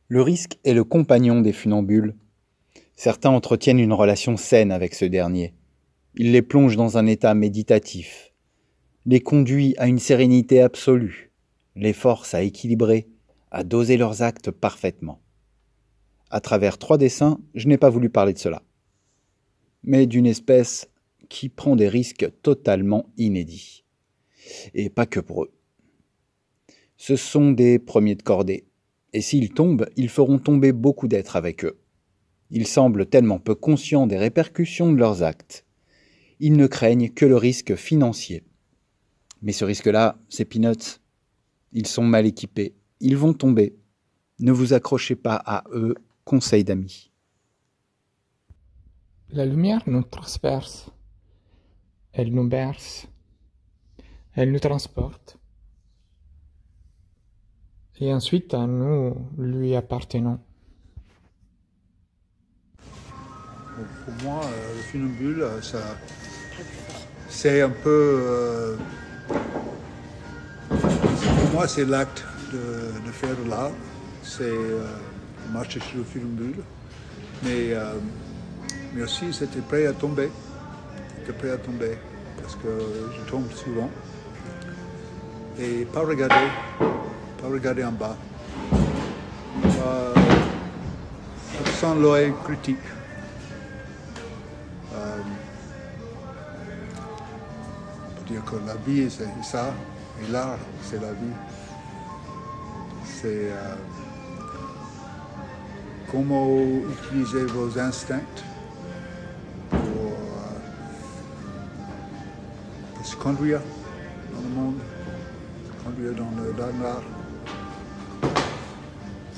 Le risque est le compagnon des funambules. Certains entretiennent une relation saine avec ce dernier. Il les plonge dans un état méditatif, les conduit à une sérénité absolue, les force à équilibrer, à doser leurs actes parfaitement. À travers 3 dessins, je n'ai pas voulu parler de cela, mais d'une espèce qui prend des risques totalement inédits. Et pas que pour eux. Ce sont des premiers de cordée, et s'ils tombent, ils feront tomber beaucoup d'êtres avec eux. Ils semblent tellement peu conscients des répercussions de leurs actes. Ils ne craignent que le risque financier. Mais ce risque-là, c'est peanuts. Ils sont mal équipés, ils vont tomber. Ne vous accrochez pas à eux, conseil d'amis. La lumière nous transperce, elle nous berce, elle nous transporte. Et ensuite, à nous lui appartenons. Pour moi, le funambule, c'est un peu... pour moi, c'est l'acte de faire de l'art. C'est marcher sur le funambule. Mais aussi, c'était prêt à tomber. C'était prêt à tomber. Parce que je tombe souvent. Et pas regarder en bas. Sans l'œil critique. On peut dire que la vie, c'est ça. Et l'art, c'est la vie. C'est comment utiliser vos instincts pour se conduire dans le monde, se conduire dans l'art.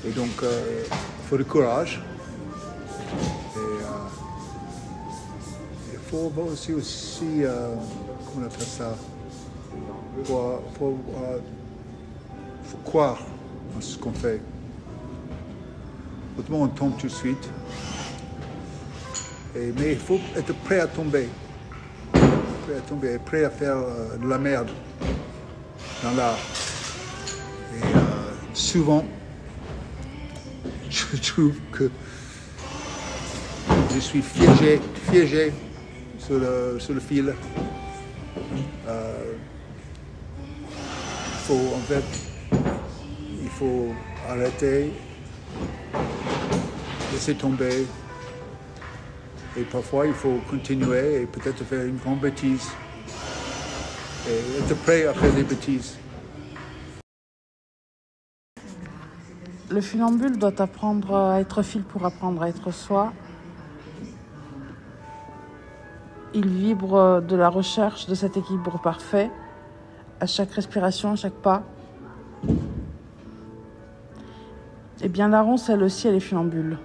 Et donc, il faut du courage. Et il faut aussi comment on appelle ça, faut croire en ce qu'on fait. Autrement, on tombe tout de suite. Mais il faut être prêt à tomber. Prêt à faire de la merde dans l'art. Et souvent, je trouve que je suis piégé sur le fil. Il faut arrêter, laisser tomber. Et parfois, il faut continuer et peut-être faire une grande bêtise. Et être prêt à faire des bêtises. Le funambule doit apprendre à être fil pour apprendre à être soi. Il vibre de la recherche de cet équilibre parfait, à chaque respiration, à chaque pas. Et bien la ronce, elle aussi, elle est funambule.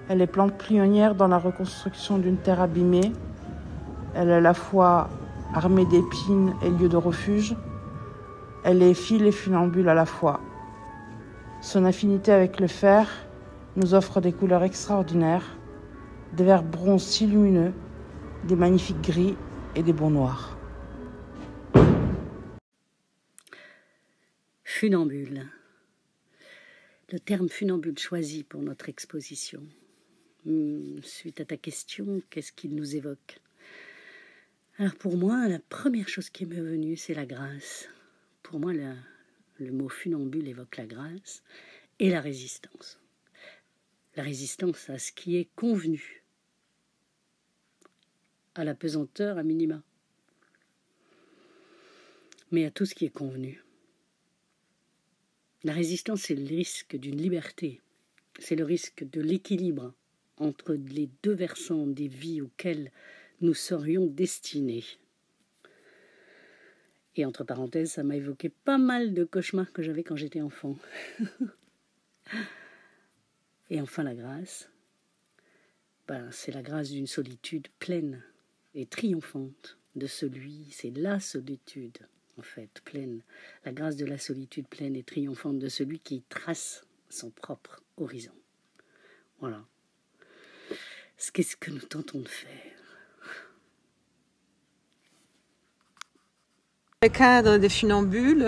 Elle est plante pionnière dans la reconstruction d'une terre abîmée. Elle est à la fois armée d'épines et lieu de refuge. Elle est fil et funambule à la fois. Son affinité avec le fer nous offre des couleurs extraordinaires, des verts bronzes si lumineux, des magnifiques gris et des bons noirs. Funambule. Le terme funambule choisi pour notre exposition. Suite à ta question, qu'est-ce qu'il nous évoque? Alors pour moi, la première chose qui m'est venue, c'est la grâce. Pour moi, le mot funambule évoque la grâce et la résistance. La résistance à ce qui est convenu, à la pesanteur à minima, mais à tout ce qui est convenu. La résistance, c'est le risque d'une liberté, c'est le risque de l'équilibre entre les deux versants des vies auxquelles nous serions destinés. Et entre parenthèses, ça m'a évoqué pas mal de cauchemars que j'avais quand j'étais enfant. Et enfin la grâce, c'est la grâce d'une solitude pleine et triomphante de celui, c'est la solitude en fait, pleine, la grâce de la solitude pleine et triomphante de celui qui trace son propre horizon. Voilà. Qu'est-ce que nous tentons de faire? Dans le cadre des funambules,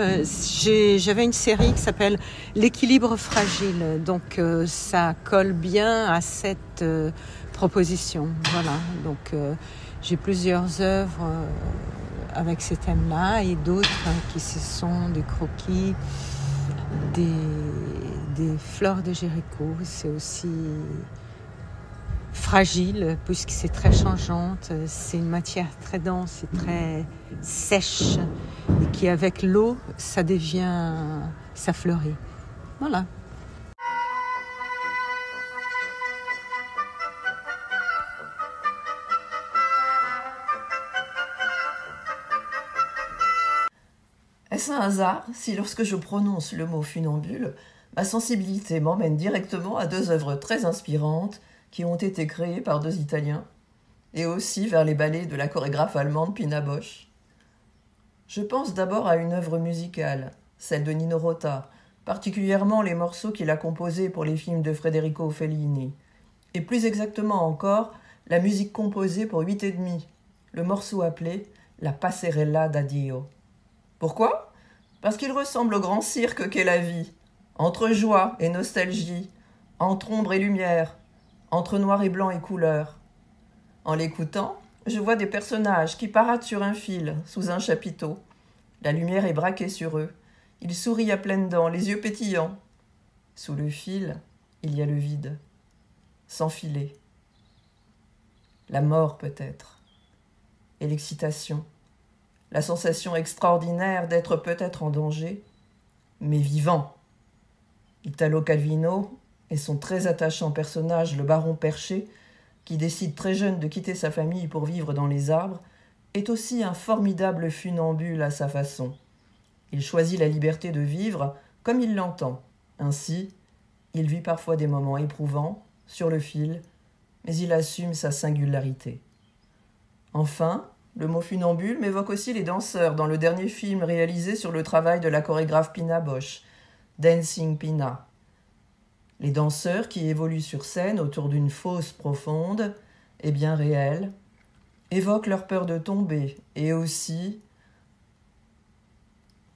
j'avais une série qui s'appelle L'équilibre fragile. Donc ça colle bien à cette proposition. Voilà. Donc j'ai plusieurs œuvres avec ces thèmes-là et d'autres qui ce sont des croquis, des fleurs de Jéricho. C'est aussi fragile puisque c'est très changeante, c'est une matière très dense et très sèche et qui avec l'eau ça fleurit. Voilà. Est-ce un hasard si lorsque je prononce le mot funambule, ma sensibilité m'emmène directement à deux œuvres très inspirantes qui ont été créées par deux Italiens, et aussi vers les ballets de la chorégraphe allemande Pina Bausch. Je pense d'abord à une œuvre musicale, celle de Nino Rota, particulièrement les morceaux qu'il a composés pour les films de Federico Fellini, et plus exactement encore, la musique composée pour 8,5, le morceau appelé La Passerella d'Addio. Pourquoi ? Parce qu'il ressemble au grand cirque qu'est la vie, entre joie et nostalgie, entre ombre et lumière, entre noir et blanc et couleur. En l'écoutant, je vois des personnages qui paradent sur un fil, sous un chapiteau. La lumière est braquée sur eux. Ils sourient à pleines dents, les yeux pétillants. Sous le fil, il y a le vide, sans filet. La mort peut-être, et l'excitation, la sensation extraordinaire d'être peut-être en danger, mais vivant. Italo Calvino et son très attachant personnage, le baron Perché, qui décide très jeune de quitter sa famille pour vivre dans les arbres, est aussi un formidable funambule à sa façon. Il choisit la liberté de vivre comme il l'entend. Ainsi, il vit parfois des moments éprouvants, sur le fil, mais il assume sa singularité. Enfin, le mot funambule m'évoque aussi les danseurs dans le dernier film réalisé sur le travail de la chorégraphe Pina Bausch, Dancing Pina. Les danseurs qui évoluent sur scène autour d'une fosse profonde et bien réelle évoquent leur peur de tomber et aussi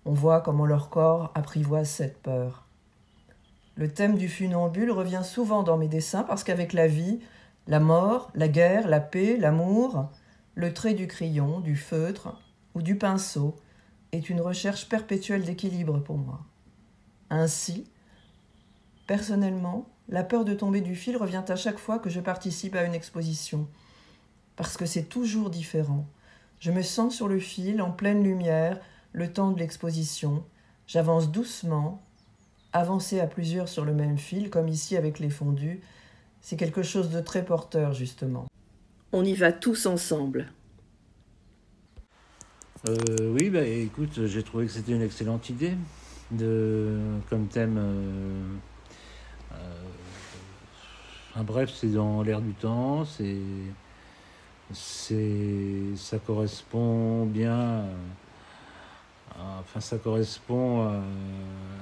on voit comment leur corps apprivoise cette peur. Le thème du funambule revient souvent dans mes dessins parce qu'avec la vie, la mort, la guerre, la paix, l'amour, le trait du crayon, du feutre ou du pinceau est une recherche perpétuelle d'équilibre pour moi. Ainsi, personnellement, la peur de tomber du fil revient à chaque fois que je participe à une exposition, parce que c'est toujours différent. Je me sens sur le fil, en pleine lumière, le temps de l'exposition. J'avance doucement, avancer à plusieurs sur le même fil, comme ici avec les fondus, c'est quelque chose de très porteur, justement. On y va tous ensemble. Oui, écoute, j'ai trouvé que c'était une excellente idée comme thème. Bref, c'est dans l'air du temps, ça correspond bien, ça correspond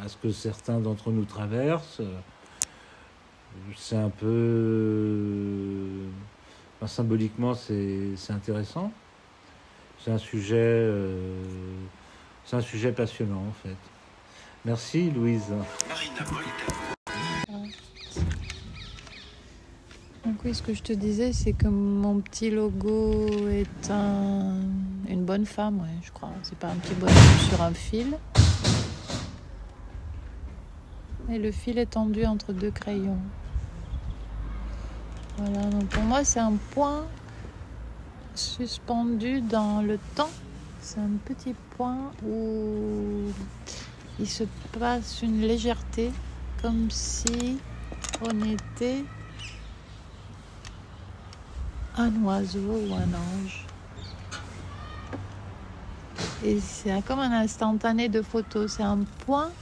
à ce que certains d'entre nous traversent. C'est un peu, symboliquement, c'est intéressant. C'est un sujet passionnant en fait. Merci Louise. Donc oui, ce que je te disais, c'est que mon petit logo est une bonne femme, ouais, je crois. C'est pas un petit bonhomme sur un fil. Et le fil est tendu entre deux crayons. Voilà, donc pour moi, c'est un point suspendu dans le temps. C'est un petit point où il se passe une légèreté, comme si on était un oiseau ou un ange. Et c'est comme un instantané de photo. C'est un point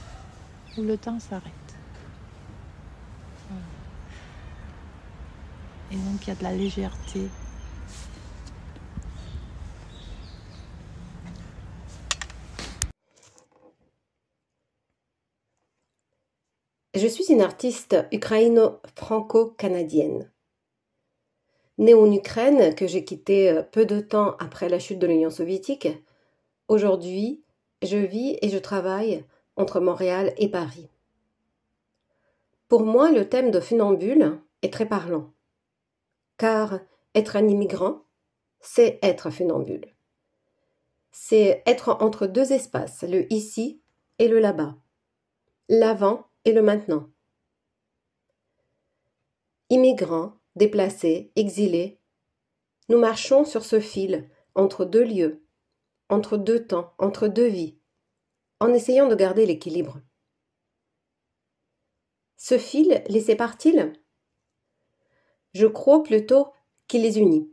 où le temps s'arrête. Voilà. Et donc il y a de la légèreté. Je suis une artiste ukraino-franco-canadienne. Née en Ukraine, que j'ai quittée peu de temps après la chute de l'Union soviétique, Aujourd'hui, je vis et je travaille entre Montréal et Paris. Pour moi, le thème de funambule est très parlant, car être un immigrant, c'est être funambule. C'est être entre deux espaces, le ici et le là-bas, l'avant et le maintenant. Immigrants, déplacés, exilés, nous marchons sur ce fil entre deux lieux, entre deux temps, entre deux vies, en essayant de garder l'équilibre. Ce fil les sépare-t-il? Je crois plutôt qu'il les unit,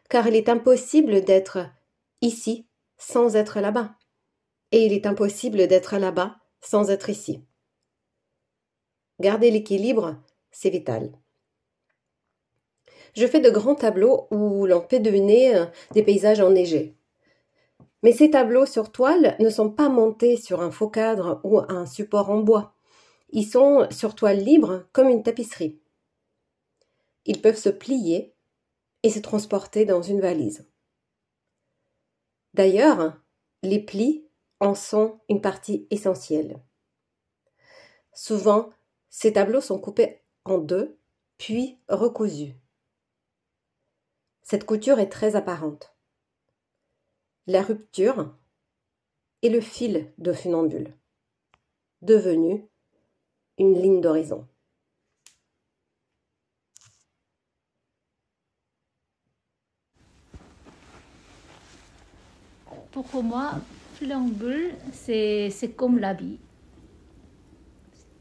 car il est impossible d'être ici sans être là-bas, et il est impossible d'être là-bas sans être ici. Garder l'équilibre, c'est vital. Je fais de grands tableaux où l'on peut deviner des paysages enneigés. Mais ces tableaux sur toile ne sont pas montés sur un faux cadre ou un support en bois. Ils sont sur toile libre comme une tapisserie. Ils peuvent se plier et se transporter dans une valise. D'ailleurs, les plis en sont une partie essentielle. Souvent, ces tableaux sont coupés en deux, puis recousus. Cette couture est très apparente. La rupture est le fil de funambule, devenu une ligne d'horizon. Pour moi, funambule, c'est comme la vie.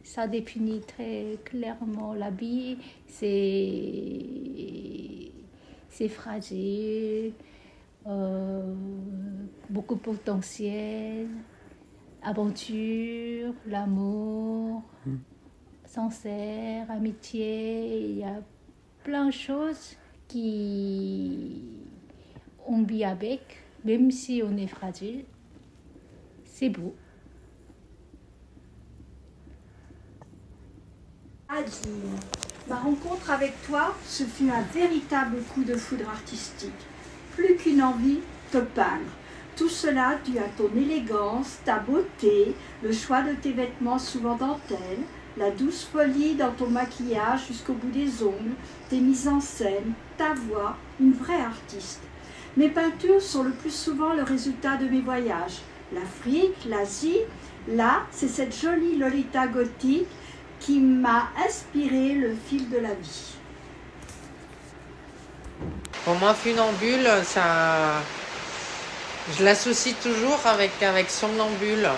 Ça définit très clairement la vie. C'est fragile, beaucoup de potentiel, aventure, l'amour, sincère, amitié. Il y a plein de choses on vit avec, même si on est fragile. C'est beau. Adine, ma rencontre avec toi, ce fut un véritable coup de foudre artistique. Plus qu'une envie, te peindre. Tout cela dû à ton élégance, ta beauté, le choix de tes vêtements souvent dentelle, la douce folie dans ton maquillage jusqu'au bout des ongles, tes mises en scène, ta voix, une vraie artiste. Mes peintures sont le plus souvent le résultat de mes voyages. L'Afrique, l'Asie, là, c'est cette jolie Lolita gothique qui m'a inspiré le fil de la vie. Pour moi, funambule, je l'associe toujours avec somnambule.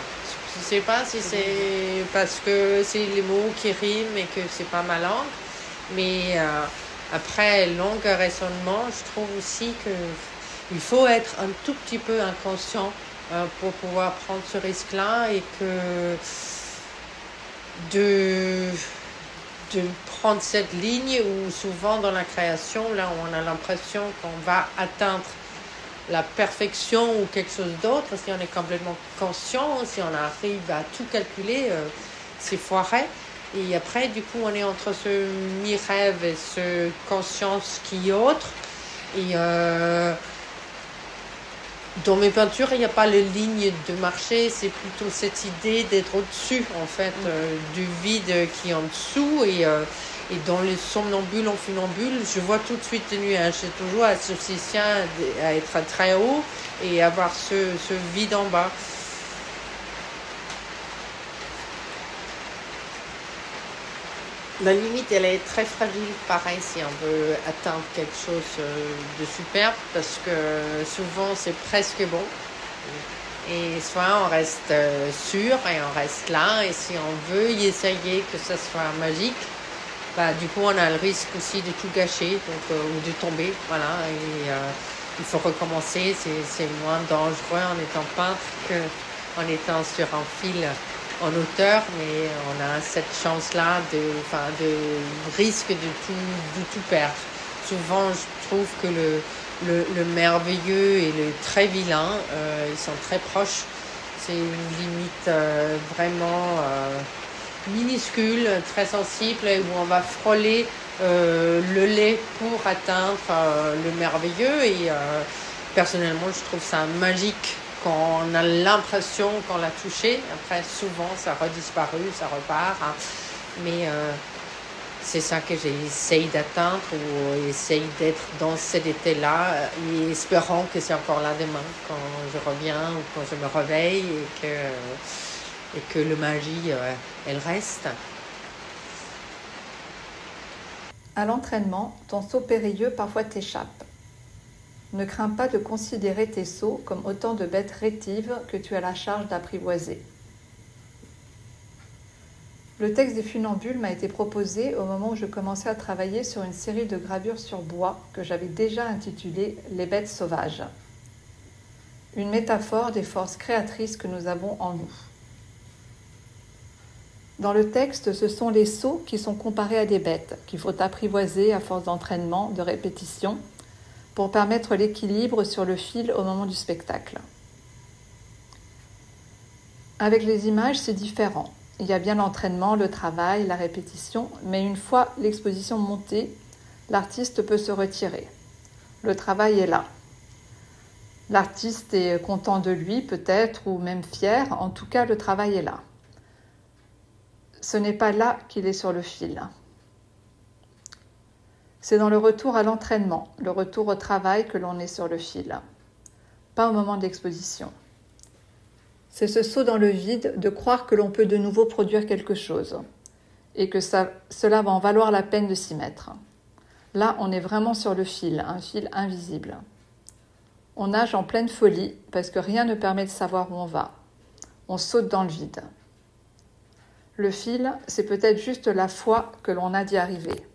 Je ne sais pas si c'est parce que c'est les mots qui riment et que c'est pas ma langue, mais après long raisonnement, je trouve aussi qu'il faut être un tout petit peu inconscient pour pouvoir prendre ce risque-là et que de prendre cette ligne où souvent dans la création, là on a l'impression qu'on va atteindre la perfection ou quelque chose d'autre. Si on est complètement conscient, si on arrive à tout calculer, c'est foiré. Et après, du coup, on est entre ce mi-rêve et ce conscience qui est autre. Et dans mes peintures, il n'y a pas les lignes de marché, c'est plutôt cette idée d'être au-dessus, en fait, du vide qui est en dessous. Et dans les somnambules, en funambule, je vois tout de suite les nuages. J'ai toujours associé ça à être très haut et avoir ce vide en bas. La limite, elle est très fragile, pareil, si on veut atteindre quelque chose de superbe, parce que souvent, c'est presque bon. Et soit on reste sûr et on reste là, et si on veut y essayer que ça soit magique, bah, du coup, on a le risque aussi de tout gâcher, donc, ou de tomber, voilà. Et il faut recommencer, c'est moins dangereux en étant peintre qu'en étant sur un fil en hauteur, mais on a cette chance-là de risque de tout perdre. Souvent, je trouve que le merveilleux et le très vilain, ils sont très proches. C'est une limite vraiment minuscule, très sensible, où on va frôler le lait pour atteindre le merveilleux. Et personnellement, je trouve ça magique qu'on a l'impression qu'on l'a touché. Après, souvent, ça a redisparu, ça repart. Hein. Mais c'est ça que j'essaye d'atteindre ou essaye d'être dans cet été-là, espérant que c'est encore là demain, quand je reviens ou quand je me réveille et que la magie, elle reste. À l'entraînement, ton saut périlleux parfois t'échappe. Ne crains pas de considérer tes sauts comme autant de bêtes rétives que tu as la charge d'apprivoiser. Le texte des funambules m'a été proposé au moment où je commençais à travailler sur une série de gravures sur bois que j'avais déjà intitulée « Les bêtes sauvages ». Une métaphore des forces créatrices que nous avons en nous. Dans le texte, ce sont les sauts qui sont comparés à des bêtes, qu'il faut apprivoiser à force d'entraînement, de répétition, pour permettre l'équilibre sur le fil au moment du spectacle. Avec les images, c'est différent. Il y a bien l'entraînement, le travail, la répétition, mais une fois l'exposition montée, l'artiste peut se retirer. Le travail est là. L'artiste est content de lui, peut-être, ou même fier, en tout cas, le travail est là. Ce n'est pas là qu'il est sur le fil. C'est dans le retour à l'entraînement, le retour au travail que l'on est sur le fil, pas au moment de l'exposition. C'est ce saut dans le vide de croire que l'on peut de nouveau produire quelque chose et que cela va en valoir la peine de s'y mettre. Là, on est vraiment sur le fil, un fil invisible. On nage en pleine folie parce que rien ne permet de savoir où on va. On saute dans le vide. Le fil, c'est peut-être juste la foi que l'on a d'y arriver.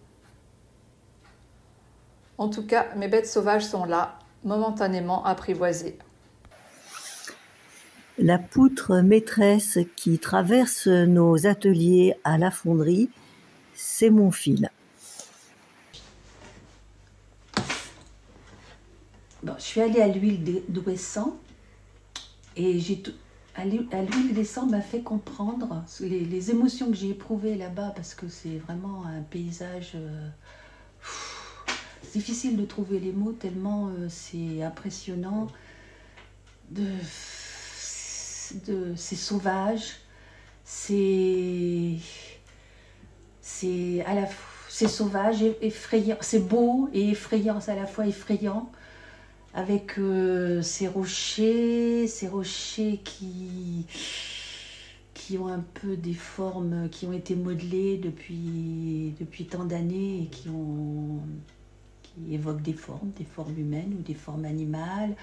En tout cas, mes bêtes sauvages sont là, momentanément apprivoisées. La poutre maîtresse qui traverse nos ateliers à la fonderie, c'est mon fil. Bon, je suis allée à l'huile d'Ouessant et à l'huile d'Ouessant m'a fait comprendre les émotions que j'ai éprouvées là-bas parce que c'est vraiment un paysage... c'est difficile de trouver les mots tellement c'est impressionnant. C'est sauvage, c'est sauvage et effrayant, c'est beau et effrayant, c'est à la fois effrayant avec ces rochers qui ont un peu des formes qui ont été modelées depuis tant d'années et qui évoquent des formes humaines ou des formes animales.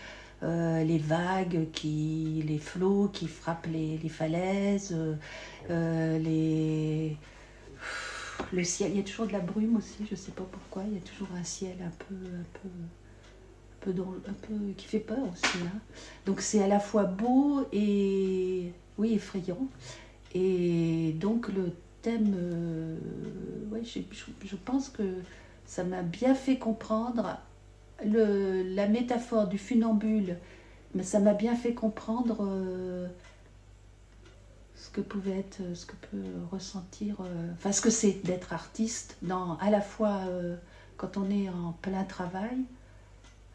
Les vagues, les flots qui frappent les falaises, le ciel, il y a toujours de la brume aussi, je ne sais pas pourquoi, il y a toujours un ciel un peu qui fait peur aussi. Hein. Donc c'est à la fois beau et oui, effrayant. Et donc le thème, ouais, je pense que ça m'a bien fait comprendre la métaphore du funambule, mais ça m'a bien fait comprendre ce que peut ressentir, enfin ce que c'est d'être artiste, à la fois quand on est en plein travail,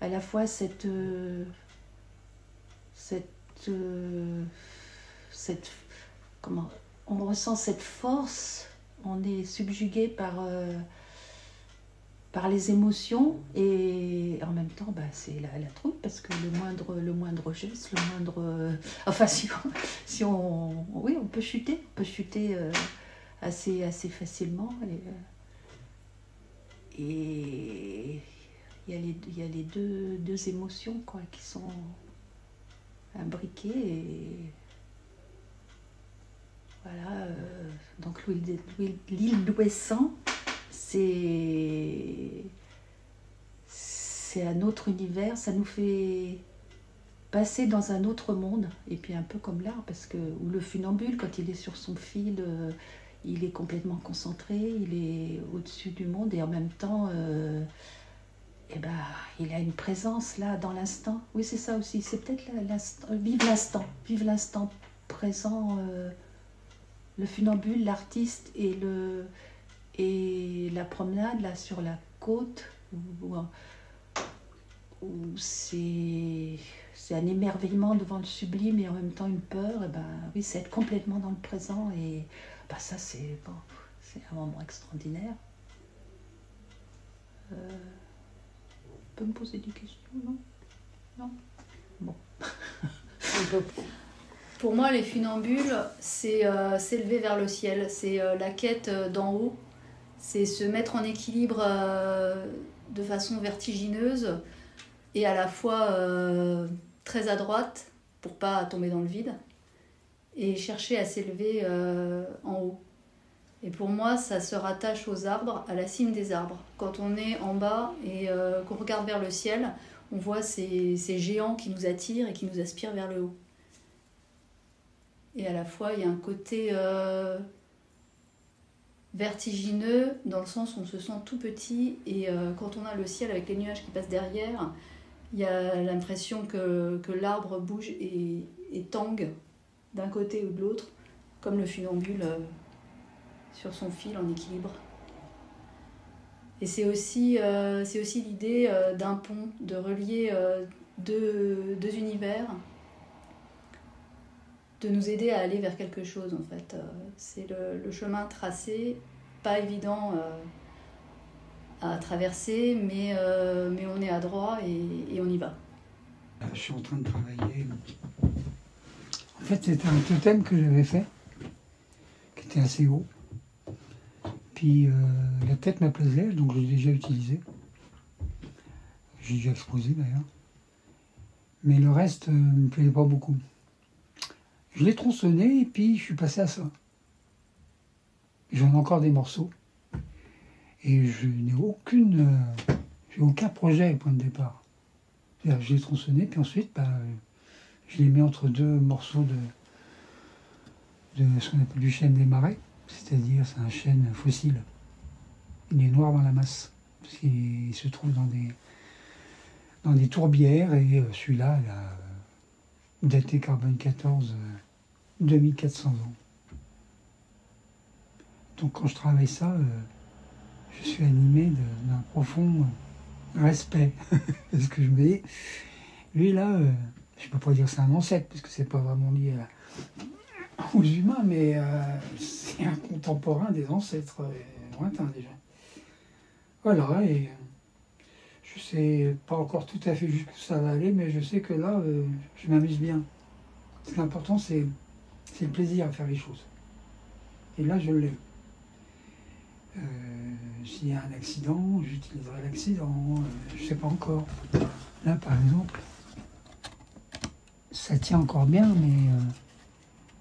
à la fois comment on ressent cette force, on est subjugué par les émotions et en même temps c'est la troupe parce que le moindre geste, enfin si on peut chuter assez facilement et il y a les deux émotions quoi qui sont imbriquées et voilà donc l'île d'Ouessant c'est un autre univers, ça nous fait passer dans un autre monde, et puis un peu comme l'art, parce que où le funambule, quand il est sur son fil, il est complètement concentré, il est au-dessus du monde, et en même temps, il a une présence là, dans l'instant. Oui, c'est ça aussi, c'est peut-être vive l'instant présent, le funambule, l'artiste et la promenade là sur la côte où c'est un émerveillement devant le sublime et en même temps une peur, et ben oui, c'est être complètement dans le présent et ben, ça c'est bon, c'est un moment extraordinaire. Tu peux me poser des questions, non? Non? Bon. Pour moi, les funambules, c'est s'élever vers le ciel, c'est la quête d'en haut, c'est se mettre en équilibre de façon vertigineuse et à la fois très à droite pour pas tomber dans le vide et chercher à s'élever en haut. Et pour moi, ça se rattache aux arbres, à la cime des arbres. Quand on est en bas et qu'on regarde vers le ciel, on voit ces géants qui nous attirent et qui nous aspirent vers le haut. Et à la fois, il y a un côté vertigineux, dans le sens où on se sent tout petit, et quand on a le ciel avec les nuages qui passent derrière, il y a l'impression que l'arbre bouge et tangue d'un côté ou de l'autre, comme le funambule sur son fil en équilibre. Et c'est aussi l'idée d'un pont, de relier deux univers, de nous aider à aller vers quelque chose en fait. C'est le chemin tracé, pas évident à traverser, mais on est adroit et on y va. Je suis en train de travailler. En fait, c'était un totem que j'avais fait, qui était assez haut. Puis la tête me plaisait, donc je l'ai déjà utilisé. J'ai déjà exposé d'ailleurs. Mais le reste ne me plaisait pas beaucoup. Je l'ai tronçonné et puis je suis passé à ça. J'en ai encore des morceaux. Et je n'ai aucun projet au point de départ. C'est-à-dire, je l'ai tronçonné, puis ensuite, je l'ai mis entre deux morceaux de ce qu'on appelle du chêne des marais. C'est-à-dire, c'est un chêne fossile. Il est noir dans la masse. Parce qu'il se trouve dans des tourbières. Et celui-là, il a daté carbone 14, 2400 ans. Donc quand je travaille ça, je suis animé d'un profond respect. Parce que je me dis, lui là, je ne peux pas dire c'est un ancêtre, parce que c'est pas vraiment lié aux humains, mais c'est un contemporain des ancêtres lointains déjà. Voilà, et je sais pas encore tout à fait jusqu'où ça va aller, mais je sais que là, je m'amuse bien. Ce qui est important, c'est le plaisir à faire les choses. Et là, je l'ai. S'il y a un accident, j'utiliserai l'accident, je sais pas encore. Là, par exemple, ça tient encore bien, mais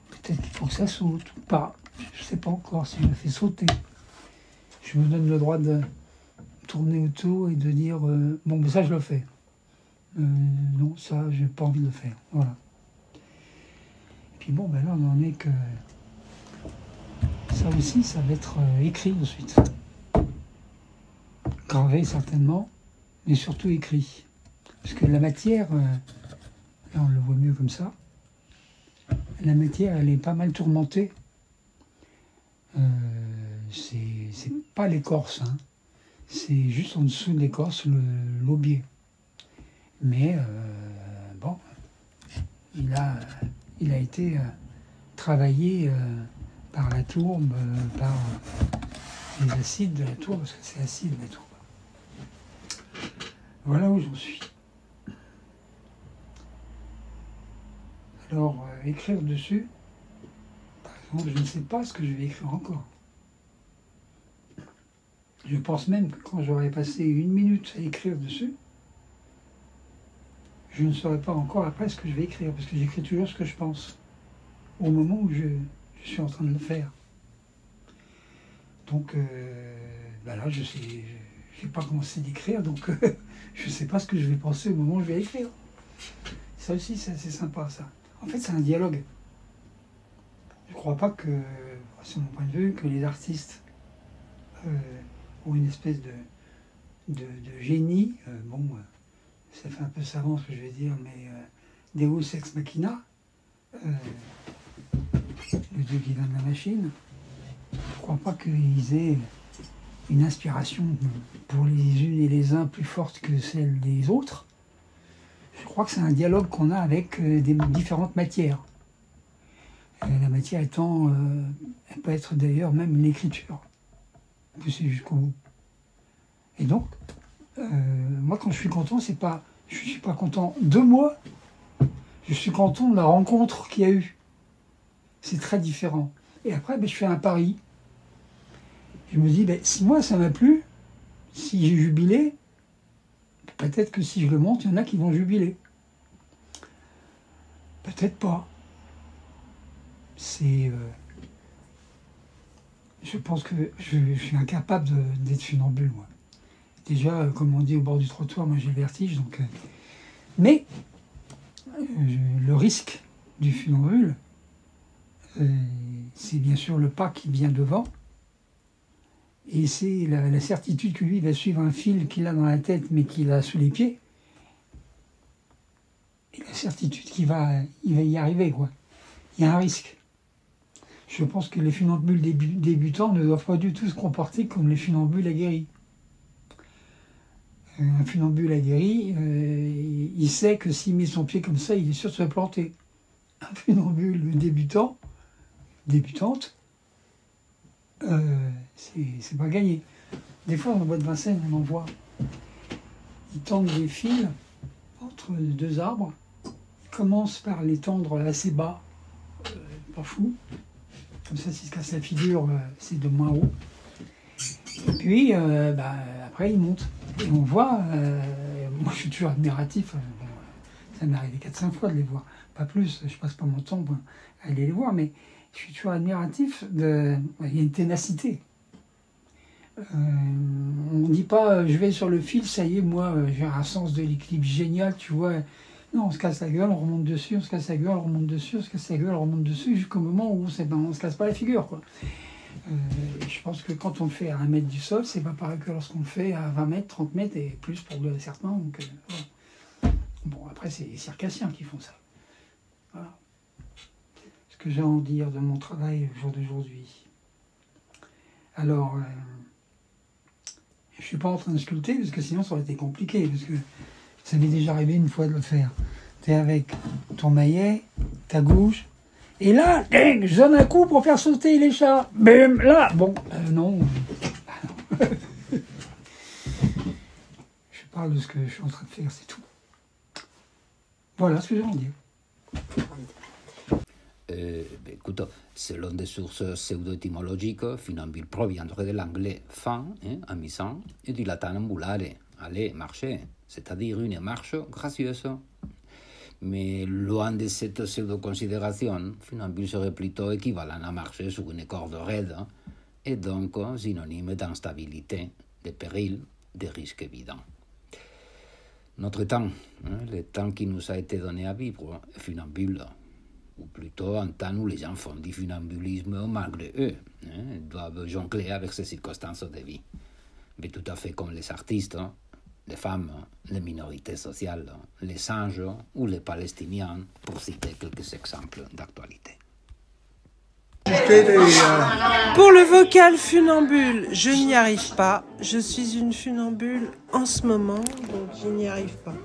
peut-être qu'il faut que ça saute ou pas. Je sais pas encore si je le fais sauter. Je me donne le droit de tourner autour et de dire bon, mais ça je le fais. Non, ça j'ai pas envie de le faire. Voilà. Et puis bon, ben là on en est que ça aussi, ça va être écrit ensuite. Gravé certainement, mais surtout écrit. Parce que la matière, là on le voit mieux comme ça, la matière elle est pas mal tourmentée. C'est pas l'écorce, hein. C'est juste en dessous de l'écorce, l'aubier. Mais bon, il a été travaillé par la tourbe, par les acides de la tourbe, parce que c'est acide la tourbe. Voilà où j'en suis. Alors, écrire dessus, par exemple, je ne sais pas ce que je vais écrire encore. Je pense même que quand j'aurai passé 1 minute à écrire dessus, je ne saurai pas encore après ce que je vais écrire, parce que j'écris toujours ce que je pense, au moment où je suis en train de le faire. Donc, là, je n'ai pas commencé d'écrire, donc je ne sais pas ce que je vais penser au moment où je vais écrire. Ça aussi, c'est assez sympa, ça. En fait, c'est un dialogue. Je ne crois pas que, c'est mon point de vue, que les artistes ont une espèce de génie. Bon, ça fait un peu savant ce que je vais dire, mais Deus ex machina, le dieu qui vient de la machine. Je ne crois pas qu'ils aient une inspiration pour les unes et les uns plus forte que celle des autres. Je crois que c'est un dialogue qu'on a avec des différentes matières. La matière étant, elle peut être d'ailleurs même une écriture, poussée jusqu'au bout. Et donc, moi quand je suis content, je suis pas content de moi, je suis content de la rencontre qu'il y a eu. C'est très différent. Et après, je fais un pari. Je me dis, si moi ça m'a plu, si j'ai jubilé, peut-être que si je le monte, il y en a qui vont jubiler. Peut-être pas. Je pense que je suis incapable d'être funambule, moi. Déjà, comme on dit au bord du trottoir, moi j'ai le vertige, donc... Mais, le risque du funambule, c'est bien sûr le pas qui vient devant, et c'est la certitude que lui va suivre un fil qu'il a dans la tête, mais qu'il a sous les pieds, et la certitude qu'il va y arriver, quoi. Il y a un risque. Je pense que les funambules débutants ne doivent pas du tout se comporter comme les funambules aguerris. Un funambule aguerri, il sait que s'il met son pied comme ça, il est sûr de se planter. Un funambule débutante, c'est pas gagné. Des fois, dans la boîte de Vincennes, on en voit. Ils tendent des fils entre deux arbres. Ils commencent par les tendre assez bas, pas fou. Comme ça, s'il se casse la figure, c'est de moins haut. Et puis, après, ils montent. Et on voit, moi je suis toujours admiratif, ça m'est arrivé 4-5 fois de les voir, pas plus, je passe pas mon temps à aller les voir, mais je suis toujours admiratif, il y a une ténacité. On ne dit pas, je vais sur le fil, ça y est, moi j'ai un sens de l'équilibre génial, tu vois. Non, on se casse la gueule, on remonte dessus, on se casse la gueule, on remonte dessus, on se casse la gueule, on remonte dessus, jusqu'au moment où on se casse pas la figure, quoi. Je pense que quand on le fait à 1 mètre du sol, c'est pas pareil que lorsqu'on le fait à 20 mètres, 30 mètres et plus pour certains. Donc, voilà. Bon, après, c'est les circassiens qui font ça. Voilà. Ce que j'ai à en dire de mon travail au jour d'aujourd'hui. Alors, je suis pas en train de sculpter parce que sinon ça aurait été compliqué. Parce que ça m'est déjà arrivé une fois de le faire. Tu es avec ton maillet, ta gouge. Et là, je donne un coup pour faire sauter les chats. Bim, là, bon, non. Je parle de ce que je suis en train de faire, c'est tout. Voilà ce que j'ai à en dire. Écoute, selon des sources pseudo-étymologiques, funambule proviendrait de l'anglais fan, amusant, et du latin ambulare, aller, marcher, c'est-à-dire une marche gracieuse. Mais loin de cette pseudo-considération, funambule serait plutôt équivalent à marcher sur une corde raide, et donc synonyme d'instabilité, de péril, de risque évident. Notre temps, le temps qui nous a été donné à vivre, est funambule, ou plutôt un temps où les gens font du funambulisme malgré eux, doivent jongler avec ces circonstances de vie. Mais tout à fait comme les artistes, les femmes, les minorités sociales, les singes ou les Palestiniens, pour citer quelques exemples d'actualité. Pour le vocal funambule, je n'y arrive pas. Je suis une funambule en ce moment, donc je n'y arrive pas.